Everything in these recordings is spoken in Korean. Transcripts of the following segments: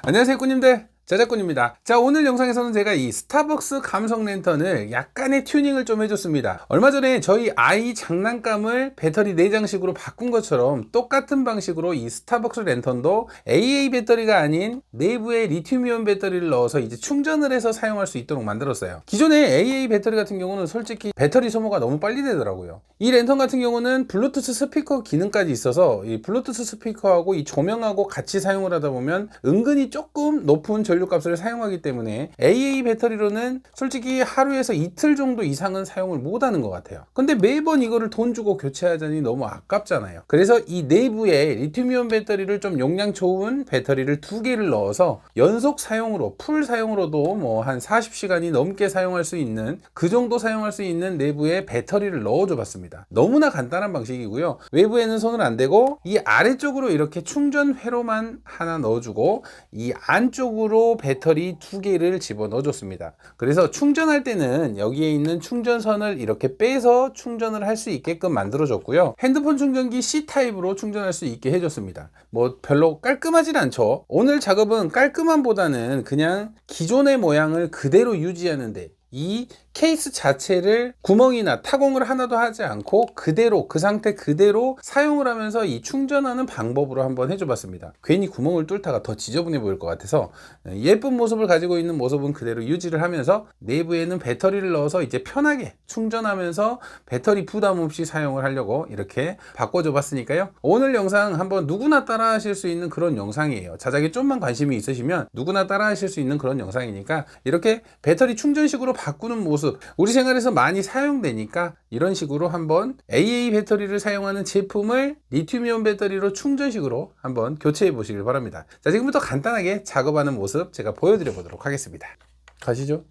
안녕하세요 꾸님들, 자작꾼입니다. 자, 오늘 영상에서는 제가 이 스타벅스 감성 랜턴을 약간의 튜닝을 좀 해줬습니다. 얼마 전에 저희 아이 장난감을 배터리 내장식으로 바꾼 것처럼 똑같은 방식으로 이 스타벅스 랜턴도 AA 배터리가 아닌 내부에 리튬이온 배터리를 넣어서 이제 충전을 해서 사용할 수 있도록 만들었어요. 기존에 AA 배터리 같은 경우는 솔직히 배터리 소모가 너무 빨리 되더라고요. 이 랜턴 같은 경우는 블루투스 스피커 기능까지 있어서 이 블루투스 스피커하고 이 조명하고 같이 사용을 하다 보면 은근히 조금 높은 전류값을 사용하기 때문에 AA 배터리로는 솔직히 하루에서 이틀 정도 이상은 사용을 못하는 것 같아요. 근데 매번 이거를 돈 주고 교체하자니 너무 아깝잖아요. 그래서 이 내부에 리튬이온 배터리를 좀 용량 좋은 배터리를 2개를 넣어서 연속 사용으로 풀 사용으로도 뭐 한 40시간이 넘게 사용할 수 있는, 그 정도 사용할 수 있는 내부에 배터리를 넣어줘 봤습니다. 너무나 간단한 방식이고요. 외부에는 손을 안 대고 이 아래쪽으로 이렇게 충전 회로만 하나 넣어주고 이 안쪽으로 배터리 2개를 집어넣어 줬습니다. 그래서 충전할 때는 여기에 있는 충전선을 이렇게 빼서 충전을 할 수 있게끔 만들어 줬고요. 핸드폰 충전기 C타입으로 충전할 수 있게 해줬습니다. 뭐 별로 깔끔하진 않죠. 오늘 작업은 깔끔함보다는 그냥 기존의 모양을 그대로 유지하는데, 이 케이스 자체를 구멍이나 타공을 하나도 하지 않고 그대로 그 상태 그대로 사용을 하면서 이 충전하는 방법으로 한번 해줘 봤습니다. 괜히 구멍을 뚫다가 더 지저분해 보일 것 같아서 예쁜 모습을 가지고 있는 모습은 그대로 유지를 하면서 내부에는 배터리를 넣어서 이제 편하게 충전하면서 배터리 부담 없이 사용을 하려고 이렇게 바꿔줘 봤으니까요. 오늘 영상 한번 누구나 따라 하실 수 있는 그런 영상이에요. 자작에 좀만 관심이 있으시면 누구나 따라 하실 수 있는 그런 영상이니까 이렇게 배터리 충전식으로 바꾸는 모습 우리 생활에서 많이 사용되니까 이런 식으로 한번 AA 배터리를 사용하는 제품을 리튬이온 배터리로 충전식으로 한번 교체해 보시길 바랍니다. 자, 지금부터 간단하게 작업하는 모습 제가 보여드려 보도록 하겠습니다. 가시죠.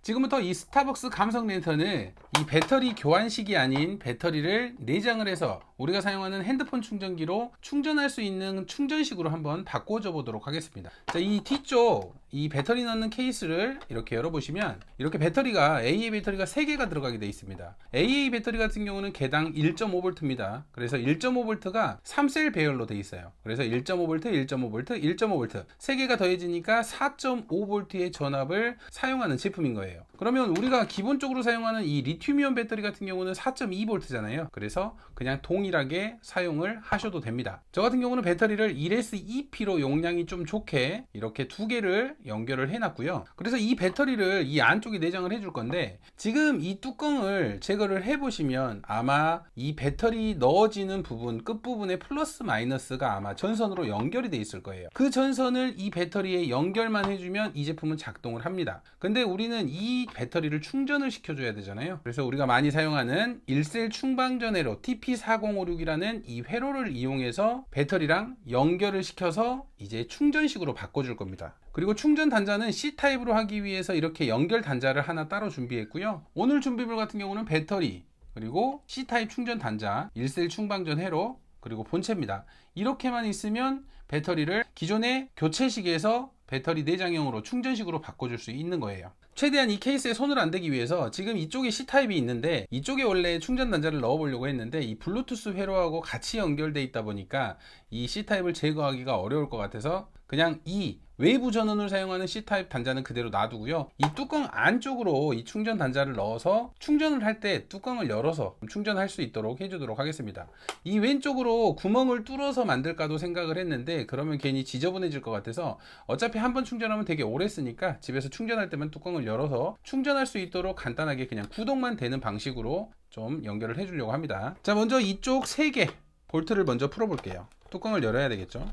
지금부터 이 스타벅스 감성 랜턴을 이 배터리 교환식이 아닌 배터리를 내장을 해서 우리가 사용하는 핸드폰 충전기로 충전할 수 있는 충전식으로 한번 바꿔줘 보도록 하겠습니다. 자, 이 뒤쪽 이 배터리 넣는 케이스를 이렇게 열어보시면 이렇게 배터리가 AA 배터리가 3개가 들어가게 되어 있습니다. AA 배터리 같은 경우는 개당 1.5V입니다. 그래서 1.5V가 3셀 배열로 되어 있어요. 그래서 1.5V, 1.5V, 1.5V 3개가 더해지니까 4.5V의 전압을 사용하는 제품인 거예요. 그러면 우리가 기본적으로 사용하는 이 리튬이온 배터리 같은 경우는 4.2V잖아요. 그래서 그냥 동일하게 사용을 하셔도 됩니다. 저 같은 경우는 배터리를 1S2P로 용량이 좀 좋게 이렇게 2개를 연결을 해놨고요. 그래서 이 배터리를 이 안쪽에 내장을 해줄 건데, 지금 이 뚜껑을 제거를 해보시면 아마 이 배터리 넣어지는 부분 끝부분에 플러스 마이너스가 아마 전선으로 연결이 돼 있을 거예요. 그 전선을 이 배터리에 연결만 해주면 이 제품은 작동을 합니다. 근데 우리는 이 배터리를 충전을 시켜줘야 되잖아요. 그래서 우리가 많이 사용하는 1셀 충방전 회로 TP4056이라는 이 회로를 이용해서 배터리랑 연결을 시켜서 이제 충전식으로 바꿔줄 겁니다. 그리고 충전 단자는 C타입으로 하기 위해서 이렇게 연결 단자를 하나 따로 준비했고요. 오늘 준비물 같은 경우는 배터리, 그리고 C타입 충전 단자, 1셀 충방전 회로, 그리고 본체입니다. 이렇게만 있으면 배터리를 기존의 교체식에서 배터리 내장형으로 충전식으로 바꿔줄 수 있는 거예요. 최대한 이 케이스에 손을 안 대기 위해서 지금 이쪽에 C타입이 있는데 이쪽에 원래 충전 단자를 넣어 보려고 했는데 이 블루투스 회로하고 같이 연결돼 있다 보니까 이 C타입을 제거하기가 어려울 것 같아서 그냥 이 외부 전원을 사용하는 C타입 단자는 그대로 놔두고요. 이 뚜껑 안쪽으로 이 충전 단자를 넣어서 충전을 할 때 뚜껑을 열어서 충전할 수 있도록 해주도록 하겠습니다. 이 왼쪽으로 구멍을 뚫어서 만들까도 생각을 했는데 그러면 괜히 지저분해질 것 같아서 어차피 한번 충전하면 되게 오래 쓰니까 집에서 충전할 때만 뚜껑을 열어서 충전할 수 있도록 간단하게 그냥 구동만 되는 방식으로 좀 연결을 해주려고 합니다. 자, 먼저 이쪽 3개 볼트를 먼저 풀어 볼게요. 뚜껑을 열어야 되겠죠.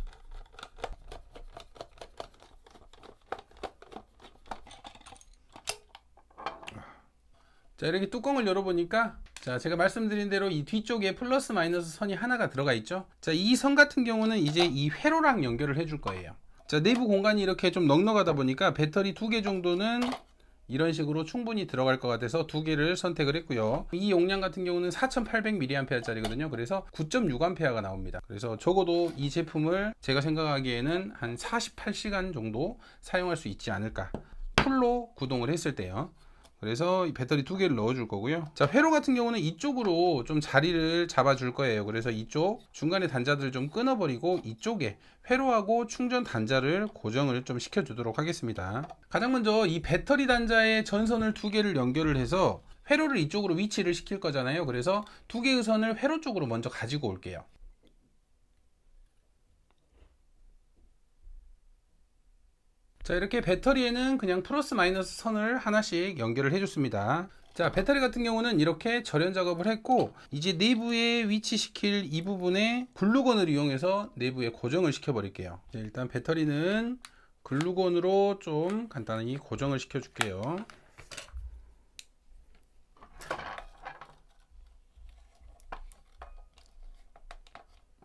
자, 이렇게 뚜껑을 열어보니까 자, 제가 말씀드린 대로 이 뒤쪽에 플러스 마이너스 선이 하나가 들어가 있죠. 자, 이 선 같은 경우는 이제 이 회로랑 연결을 해줄 거예요. 자, 내부 공간이 이렇게 좀 넉넉하다 보니까 배터리 2개 정도는 이런 식으로 충분히 들어갈 것 같아서 2개를 선택을 했고요. 이 용량 같은 경우는 4800mAh 짜리거든요. 그래서 9.6A가 나옵니다. 그래서 적어도 이 제품을 제가 생각하기에는 한 48시간 정도 사용할 수 있지 않을까, 풀로 구동을 했을 때요. 그래서 이 배터리 두 개를 넣어 줄 거고요. 자, 회로 같은 경우는 이쪽으로 좀 자리를 잡아 줄 거예요. 그래서 이쪽 중간에 단자들을 좀 끊어 버리고 이쪽에 회로하고 충전 단자를 고정을 좀 시켜 주도록 하겠습니다. 가장 먼저 이 배터리 단자에 전선을 두 개를 연결을 해서 회로를 이쪽으로 위치를 시킬 거잖아요. 그래서 두 개의 선을 회로 쪽으로 먼저 가지고 올게요. 자, 이렇게 배터리에는 그냥 플러스 마이너스 선을 하나씩 연결을 해줬습니다. 자, 배터리 같은 경우는 이렇게 절연 작업을 했고, 이제 내부에 위치시킬 이 부분에 글루건을 이용해서 내부에 고정을 시켜 버릴게요. 일단 배터리는 글루건으로 좀 간단히 고정을 시켜 줄게요.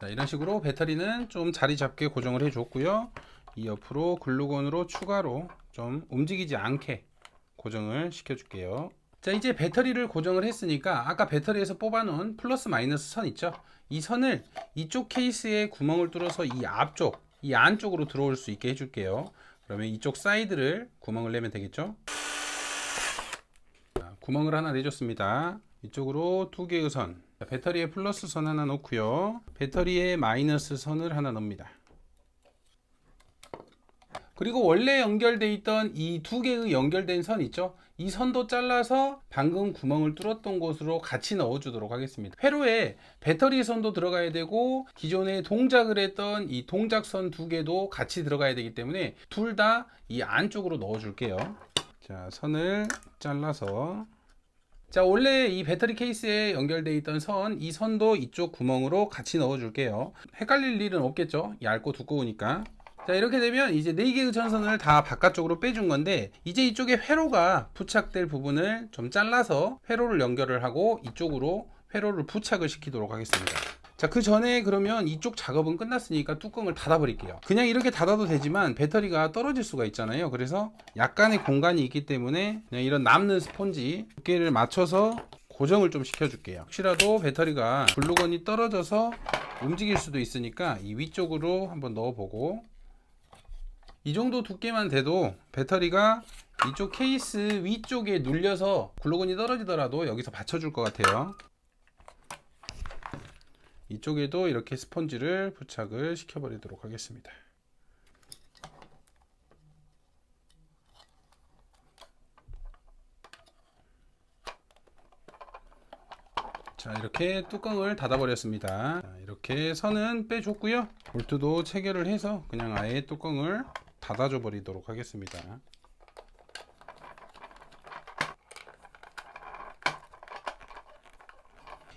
자, 이런 식으로 배터리는 좀 자리 잡게 고정을 해 줬고요. 이 옆으로 글루건으로 추가로 좀 움직이지 않게 고정을 시켜 줄게요. 자, 이제 배터리를 고정을 했으니까 아까 배터리에서 뽑아 놓은 플러스 마이너스 선 있죠, 이 선을 이쪽 케이스에 구멍을 뚫어서 이 앞쪽, 이 안쪽으로 들어올 수 있게 해 줄게요. 그러면 이쪽 사이드를 구멍을 내면 되겠죠. 자, 구멍을 하나 내줬습니다. 이쪽으로 두 개의 선, 배터리에 플러스 선 하나 놓고요, 배터리에 마이너스 선을 하나 넣습니다. 그리고 원래 연결돼 있던 이 두 개의 연결된 선 있죠, 이 선도 잘라서 방금 구멍을 뚫었던 곳으로 같이 넣어 주도록 하겠습니다. 회로에 배터리 선도 들어가야 되고 기존에 동작을 했던 이 동작선 두 개도 같이 들어가야 되기 때문에 둘 다 이 안쪽으로 넣어 줄게요. 자, 선을 잘라서, 자, 원래 이 배터리 케이스에 연결돼 있던 선, 이 선도 이쪽 구멍으로 같이 넣어 줄게요. 헷갈릴 일은 없겠죠, 얇고 두꺼우니까. 자, 이렇게 되면 이제 4개의 전선을 다 바깥쪽으로 빼준 건데, 이제 이쪽에 회로가 부착될 부분을 좀 잘라서 회로를 연결을 하고 이쪽으로 회로를 부착을 시키도록 하겠습니다. 자, 그 전에 그러면 이쪽 작업은 끝났으니까 뚜껑을 닫아 버릴게요. 그냥 이렇게 닫아도 되지만 배터리가 떨어질 수가 있잖아요. 그래서 약간의 공간이 있기 때문에 그냥 이런 남는 스폰지 두께를 맞춰서 고정을 좀 시켜 줄게요. 혹시라도 배터리가 글루건이 떨어져서 움직일 수도 있으니까 이 위쪽으로 한번 넣어 보고, 이 정도 두께만 돼도 배터리가 이쪽 케이스 위쪽에 눌려서 글루건이 떨어지더라도 여기서 받쳐줄 것 같아요. 이쪽에도 이렇게 스펀지를 부착을 시켜버리도록 하겠습니다. 자, 이렇게 뚜껑을 닫아 버렸습니다. 이렇게 선은 빼줬고요, 볼트도 체결을 해서 그냥 아예 뚜껑을 닫아줘 버리도록 하겠습니다.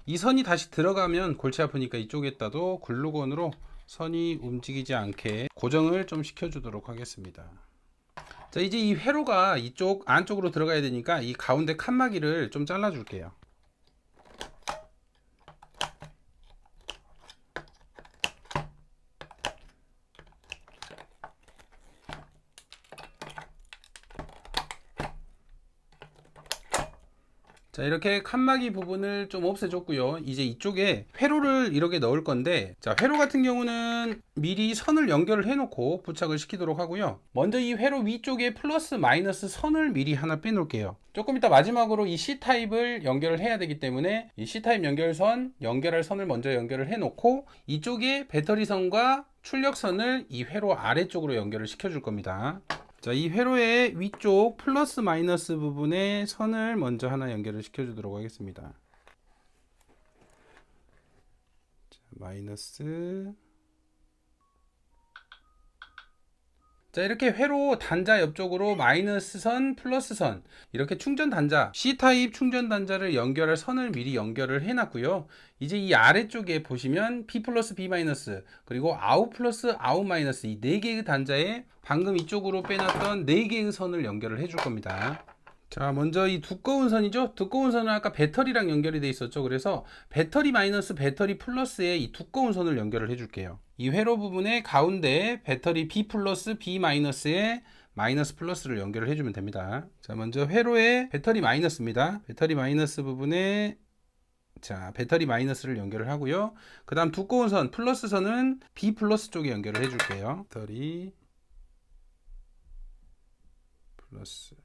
이 선이 다시 들어가면 골치 아프니까 이쪽에다도 글루건으로 선이 움직이지 않게 고정을 좀 시켜주도록 하겠습니다. 자, 이제 이 회로가 이쪽 안쪽으로 들어가야 되니까 이 가운데 칸막이를 좀 잘라 줄게요. 자, 이렇게 칸막이 부분을 좀 없애줬고요. 이제 이쪽에 회로를 이렇게 넣을 건데, 자, 회로 같은 경우는 미리 선을 연결을 해 놓고 부착을 시키도록 하고요. 먼저 이 회로 위쪽에 플러스 마이너스 선을 미리 하나 빼 놓을게요. 조금 이따 마지막으로 이 C타입을 연결을 해야 되기 때문에 이 C타입 연결선, 연결할 선을 먼저 연결을 해 놓고 이쪽에 배터리 선과 출력선을 이 회로 아래쪽으로 연결을 시켜 줄 겁니다. 자, 이 회로의 위쪽 플러스 마이너스 부분에 선을 먼저 하나 연결을 시켜 주도록 하겠습니다. 자, 마이너스. 자, 이렇게 회로 단자 옆쪽으로 마이너스 선, 플러스 선, 이렇게 충전 단자, C타입 충전 단자를 연결할 선을 미리 연결을 해 놨고요. 이제 이 아래쪽에 보시면 P 플러스 B 마이너스, 그리고 아웃 플러스 아웃 마이너스, 이 4개의 단자에 방금 이쪽으로 빼놨던 4개의 선을 연결을 해줄 겁니다. 자, 먼저 이 두꺼운 선이죠. 두꺼운 선은 아까 배터리랑 연결이 돼 있었죠. 그래서 배터리 마이너스 배터리 플러스에 이 두꺼운 선을 연결을 해줄게요. 이 회로 부분의 가운데 배터리 B 플러스 B 마이너스에 마이너스 플러스를 연결을 해주면 됩니다. 자, 먼저 회로에 배터리 마이너스입니다. 배터리 마이너스 부분에, 자, 배터리 마이너스를 연결을 하고요. 그 다음 두꺼운 선 플러스 선은 B 플러스 쪽에 연결을 해줄게요. 배터리 플러스.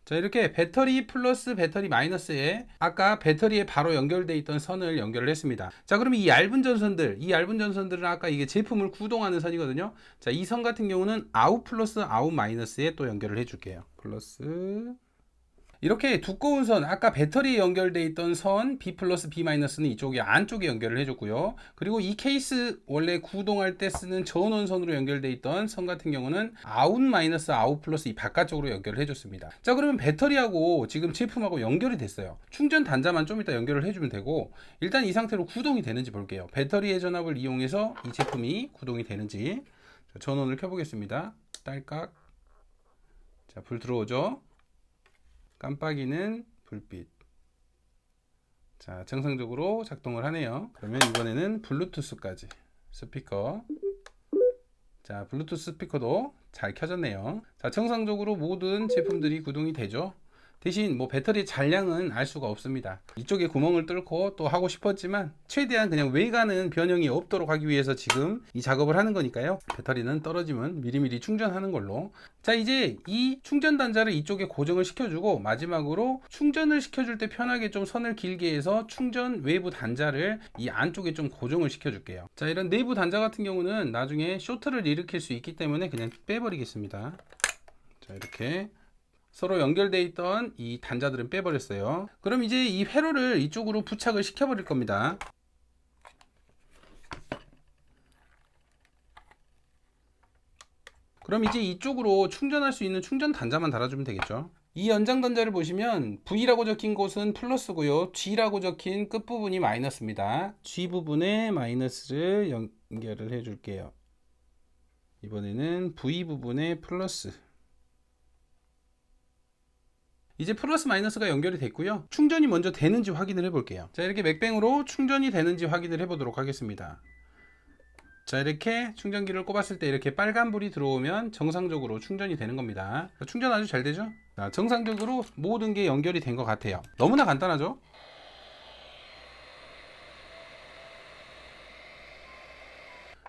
자, 이렇게 배터리 플러스 배터리 마이너스에 아까 배터리에 바로 연결되어 있던 선을 연결을 했습니다. 자, 그럼 이 얇은 전선들은 아까 이게 제품을 구동하는 선이거든요. 자, 이 선 같은 경우는 아웃 플러스 아웃 마이너스에 또 연결을 해 줄게요. 플러스. 이렇게 두꺼운 선, 아까 배터리에 연결되어 있던 선 B 플러스 B 마이너스는 이쪽에 안쪽에 연결을 해줬고요. 그리고 이 케이스 원래 구동할 때 쓰는 전원선으로 연결되어 있던 선 같은 경우는 아웃 마이너스 아웃 플러스 이 바깥쪽으로 연결을 해줬습니다. 자, 그러면 배터리하고 지금 제품하고 연결이 됐어요. 충전 단자만 좀 이따 연결을 해주면 되고, 일단 이 상태로 구동이 되는지 볼게요. 배터리의 전압을 이용해서 이 제품이 구동이 되는지. 자, 전원을 켜보겠습니다. 딸깍. 자, 불 들어오죠. 깜빡이는 불빛. 자, 정상적으로 작동을 하네요. 그러면 이번에는 블루투스까지 스피커. 자, 블루투스 스피커도 잘 켜졌네요. 자, 정상적으로 모든 제품들이 구동이 되죠. 대신 뭐 배터리 잔량은 알 수가 없습니다. 이쪽에 구멍을 뚫고 또 하고 싶었지만 최대한 그냥 외가는 변형이 없도록 하기 위해서 지금 이 작업을 하는 거니까요. 배터리는 떨어지면 미리미리 충전하는 걸로. 자, 이제 이 충전 단자를 이쪽에 고정을 시켜주고, 마지막으로 충전을 시켜줄 때 편하게 좀 선을 길게 해서 충전 외부 단자를 이 안쪽에 좀 고정을 시켜줄게요. 자, 이런 내부 단자 같은 경우는 나중에 쇼트를 일으킬 수 있기 때문에 그냥 빼버리겠습니다. 자, 이렇게 서로 연결되어 있던 이 단자들은 빼버렸어요. 그럼 이제 이 회로를 이쪽으로 부착을 시켜버릴 겁니다. 그럼 이제 이쪽으로 충전할 수 있는 충전 단자만 달아주면 되겠죠. 이 연장 단자를 보시면 V라고 적힌 곳은 플러스고요, G라고 적힌 끝부분이 마이너스입니다. G 부분에 마이너스를 연결을 해줄게요. 이번에는 V 부분에 플러스. 이제 플러스 마이너스가 연결이 됐고요. 충전이 먼저 되는지 확인을 해 볼게요. 자, 이렇게 맥뱅으로 충전이 되는지 확인을 해 보도록 하겠습니다. 자, 이렇게 충전기를 꼽았을 때 이렇게 빨간불이 들어오면 정상적으로 충전이 되는 겁니다. 충전 아주 잘 되죠? 자, 정상적으로 모든 게 연결이 된 것 같아요. 너무나 간단하죠?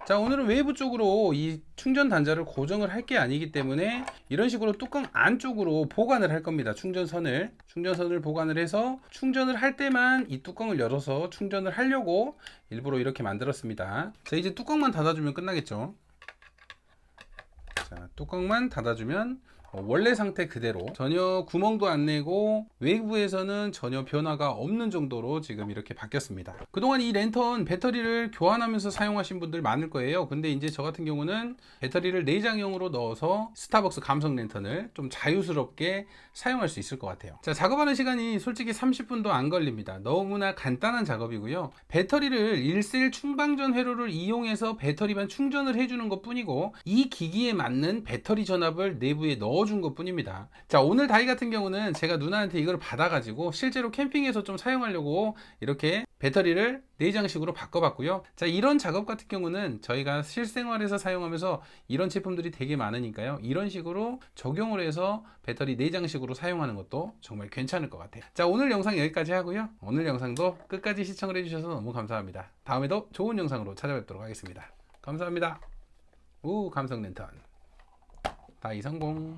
자, 오늘은 외부 쪽으로 이 충전 단자를 고정을 할 게 아니기 때문에 이런 식으로 뚜껑 안쪽으로 보관을 할 겁니다. 충전선을 보관을 해서 충전을 할 때만 이 뚜껑을 열어서 충전을 하려고 일부러 이렇게 만들었습니다. 자, 이제 뚜껑만 닫아주면 끝나겠죠. 자, 뚜껑만 닫아주면 원래 상태 그대로 전혀 구멍도 안 내고 외부에서는 전혀 변화가 없는 정도로 지금 이렇게 바뀌었습니다. 그동안 이 랜턴 배터리를 교환하면서 사용하신 분들 많을 거예요. 근데 이제 저 같은 경우는 배터리를 내장형으로 넣어서 스타벅스 감성 랜턴을 좀 자유스럽게 사용할 수 있을 것 같아요. 자, 작업하는 시간이 솔직히 30분도 안 걸립니다. 너무나 간단한 작업이고요. 배터리를 1셀 충방전 회로를 이용해서 배터리만 충전을 해주는 것 뿐이고, 이 기기에 맞는 배터리 전압을 내부에 넣어준 것 뿐입니다. 자, 오늘 다이 같은 경우는 제가 누나한테 이걸 받아가지고 실제로 캠핑에서 좀 사용하려고 이렇게 배터리를 내장식으로 바꿔봤고요. 자, 이런 작업 같은 경우는 저희가 실생활에서 사용하면서 이런 제품들이 되게 많으니까요. 이런 식으로 적용을 해서 배터리 내장식으로 사용하는 것도 정말 괜찮을 것 같아요. 자, 오늘 영상 여기까지 하고요. 오늘 영상도 끝까지 시청을 해주셔서 너무 감사합니다. 다음에도 좋은 영상으로 찾아뵙도록 하겠습니다. 감사합니다. 감성 랜턴 다이 성공.